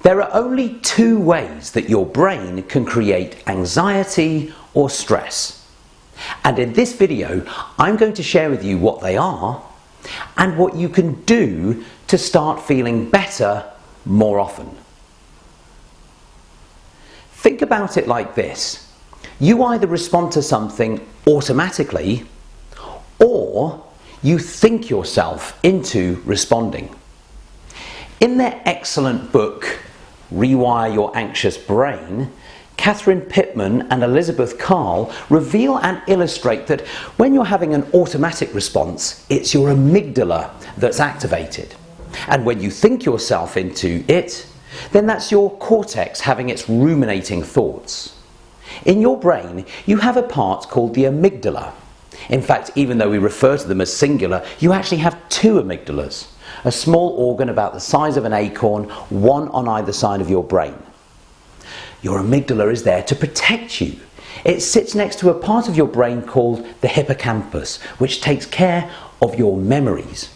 There are only two ways that your brain can create anxiety or stress. And in this video, I'm going to share with you what they are and what you can do to start feeling better more often. Think about it like this. You either respond to something automatically or you think yourself into responding. In their excellent book, Rewire Your Anxious Brain, Catherine Pittman and Elizabeth Carl reveal and illustrate that when you're having an automatic response, it's your amygdala that's activated. And when you think yourself into it, then that's your cortex having its ruminating thoughts. In your brain, you have a part called the amygdala. In fact, even though we refer to them as singular, you actually have two amygdalas. A small organ about the size of an acorn, one on either side of your brain. Your amygdala is there to protect you. It sits next to a part of your brain called the hippocampus, which takes care of your memories.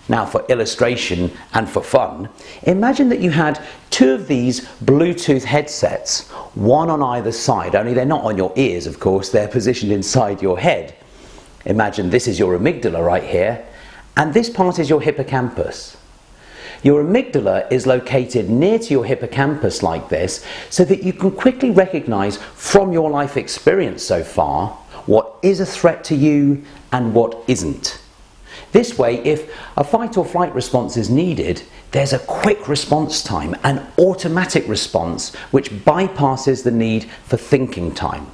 Now, for illustration and for fun, imagine that you had two of these Bluetooth headsets, one on either side, only they're not on your ears, of course, they're positioned inside your head. Imagine this is your amygdala right here, and this part is your hippocampus. Your amygdala is located near to your hippocampus like this, so that you can quickly recognize from your life experience so far what is a threat to you and what isn't. This way, if a fight or flight response is needed, there's a quick response time, an automatic response which bypasses the need for thinking time.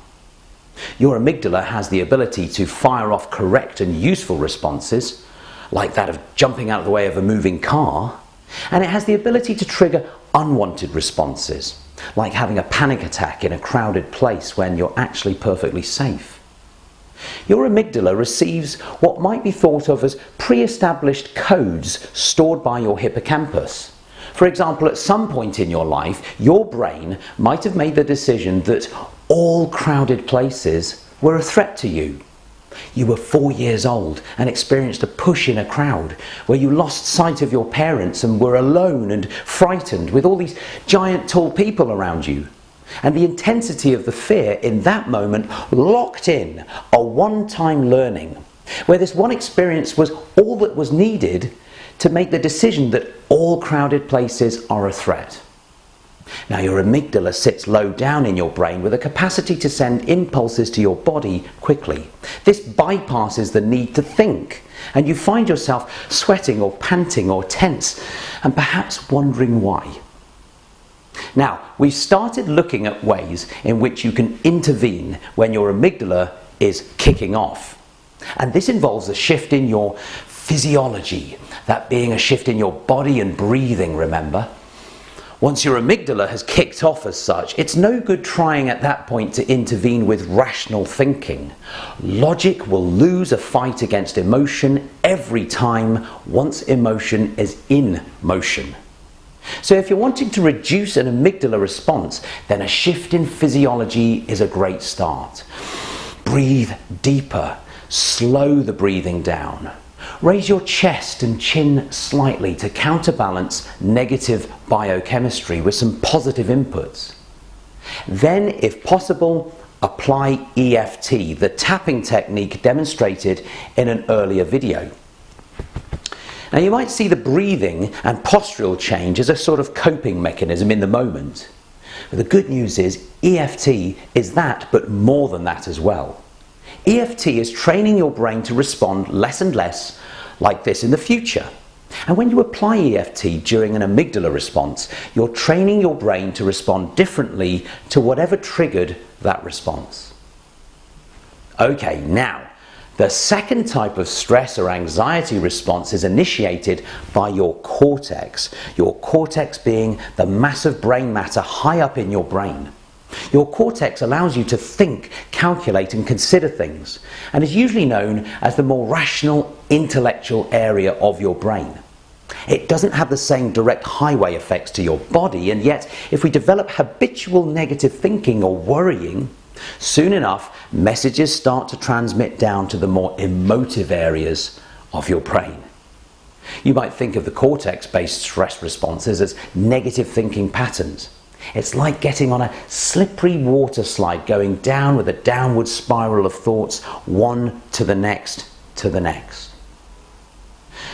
Your amygdala has the ability to fire off correct and useful responses, like that of jumping out of the way of a moving car, and it has the ability to trigger unwanted responses, like having a panic attack in a crowded place when you're actually perfectly safe. Your amygdala receives what might be thought of as pre-established codes stored by your hippocampus. For example, at some point in your life, your brain might have made the decision that all crowded places were a threat to you. You were 4 years old and experienced a push in a crowd where you lost sight of your parents and were alone and frightened with all these giant tall people around you. And the intensity of the fear in that moment locked in a one-time learning, where this one experience was all that was needed to make the decision that all crowded places are a threat. Now, your amygdala sits low down in your brain with a capacity to send impulses to your body quickly. This bypasses the need to think, and you find yourself sweating or panting or tense, and perhaps wondering why. Now, we've started looking at ways in which you can intervene when your amygdala is kicking off. And this involves a shift in your physiology, that being a shift in your body and breathing, remember? Once your amygdala has kicked off as such, it's no good trying at that point to intervene with rational thinking. Logic will lose a fight against emotion every time once emotion is in motion. So if you're wanting to reduce an amygdala response, then a shift in physiology is a great start. Breathe deeper, slow the breathing down. Raise your chest and chin slightly to counterbalance negative biochemistry with some positive inputs. Then, if possible, apply EFT, the tapping technique demonstrated in an earlier video. Now, you might see the breathing and postural change as a sort of coping mechanism in the moment. But the good news is EFT is that, but more than that as well. EFT is training your brain to respond less and less like this in the future. And when you apply EFT during an amygdala response, you're training your brain to respond differently to whatever triggered that response. Okay, now, the second type of stress or anxiety response is initiated by your cortex being the massive brain matter high up in your brain. Your cortex allows you to think, calculate and consider things, and is usually known as the more rational, intellectual area of your brain. It doesn't have the same direct highway effects to your body, and yet if we develop habitual negative thinking or worrying, soon enough messages start to transmit down to the more emotive areas of your brain. You might think of the cortex-based stress responses as negative thinking patterns. It's like getting on a slippery water slide, going down with a downward spiral of thoughts, one to the next to the next.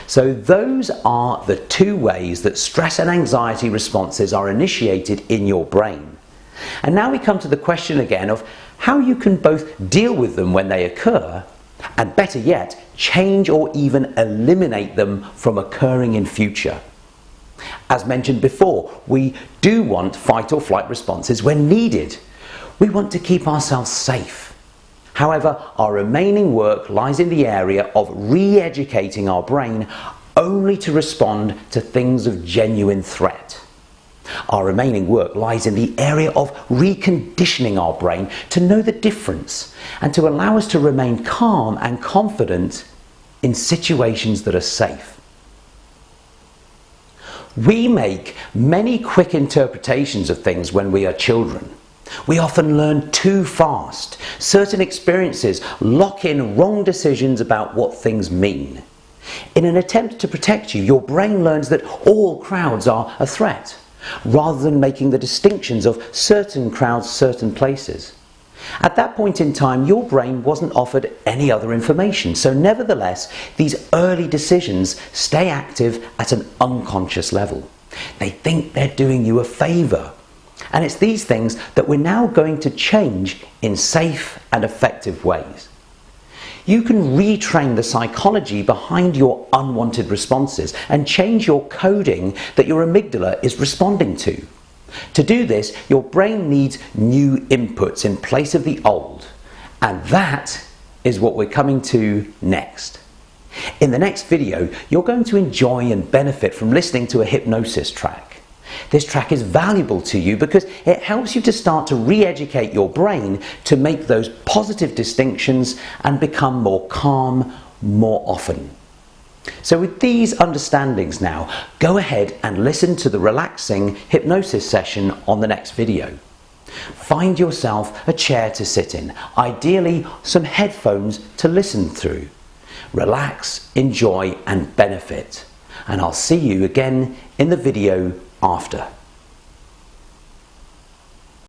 So those are the two ways that stress and anxiety responses are initiated in your brain. And now we come to the question again of how you can both deal with them when they occur, and better yet, change or even eliminate them from occurring in future. As mentioned before, we do want fight or flight responses when needed. We want to keep ourselves safe. However, our remaining work lies in the area of re-educating our brain only to respond to things of genuine threat. Our remaining work lies in the area of reconditioning our brain to know the difference and to allow us to remain calm and confident in situations that are safe. We make many quick interpretations of things when we are children. We often learn too fast. Certain experiences lock in wrong decisions about what things mean. In an attempt to protect you, your brain learns that all crowds are a threat, rather than making the distinctions of certain crowds, certain places. At that point in time, your brain wasn't offered any other information, so nevertheless, these early decisions stay active at an unconscious level. They think they're doing you a favour. And it's these things that we're now going to change in safe and effective ways. You can retrain the psychology behind your unwanted responses and change your coding that your amygdala is responding to. To do this, your brain needs new inputs in place of the old, and that is what we're coming to next. In the next video, you're going to enjoy and benefit from listening to a hypnosis track. This track is valuable to you because it helps you to start to re-educate your brain to make those positive distinctions and become more calm more often. So with these understandings now, go ahead and listen to the relaxing hypnosis session on the next video. Find yourself a chair to sit in, ideally some headphones to listen through. Relax, enjoy and benefit. And I'll see you again in the video after.